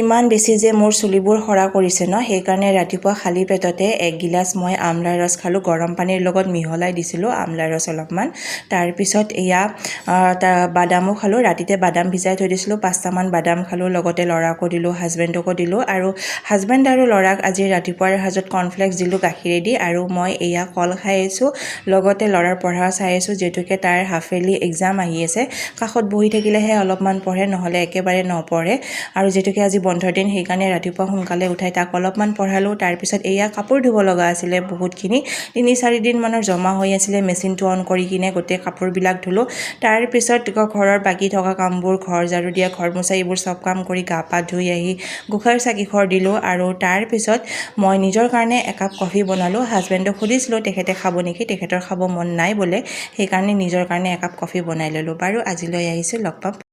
ইমান বেছি যে মোৰ চুলিবোৰ সৰা কৰিছে ন, সেইকাৰণে ৰাতিপুৱা খালী পেটতে 1 গিলাচ মই আমলাৰ ৰস খালোঁ। গৰম পানীৰ লগত মিহলাই দিছিলোঁ আমলাৰ ৰস অলপমান। তাৰপিছত এয়া বাদামো খালোঁ। ৰাতিতে বাদাম ভিজাই থৈ দিছিলোঁ, 5টামান বাদাম খালোঁ। লগতে ল'ৰাকো দিলোঁ, হাজবেণ্ডকো দিলোঁ। আৰু হাজবেণ্ড আৰু ল'ৰাক আজি ৰাতিপুৱাৰ সাজত কৰ্ণফ্লেক্স দিলোঁ গাখীৰেদি। আৰু মই এয়া কল খাই আছোঁ, লগতে ল'ৰাৰ পঢ়া চাই আছোঁ, যিহেতুকে তাৰ হাফেলি এক্সাম আহি আছে। কাষত বহি থাকিলেহে অলপমান পঢ়ে, নহ'লে একেবাৰে নপঢ়ে। আৰু যিহেতুকে আজি বন্ধৰ দিন, সেইকাৰণে ৰাতিপুৱা সোনকালে উঠাই তাক অলপমান পঢ়ালোঁ। তাৰপিছত এয়া কাপোৰ ধুব লগা আছিলে বহুতখিনি, 3-4 দিনমানৰ জমা হৈ আছিলে। মেচিনটো অন কৰি কিনে গোটেই কাপোৰবিলাক ধুলোঁ। তাৰপিছত ঘৰৰ বাকী থকা কামবোৰ, ঘৰ ঝাৰু দিয়া, ঘৰ মোচা, এইবোৰ চব কাম কৰি গা পা ধুই আহি গোঁসাইৰ চাকিখৰ দিলোঁ। আৰু তাৰপিছত মই নিজৰ কাৰণে একাপ কফি বনালোঁ। হাজবেণ্ডক সুধিছিলোঁ তেখেতে খাব নেকি, তেখেতৰ খাব মন নাই বোলে, সেইকাৰণে নিজৰ কাৰণে একাপ কফি বনাই ল'লোঁ। বাৰু আজিলৈ আহিছোঁ, লগ পাম।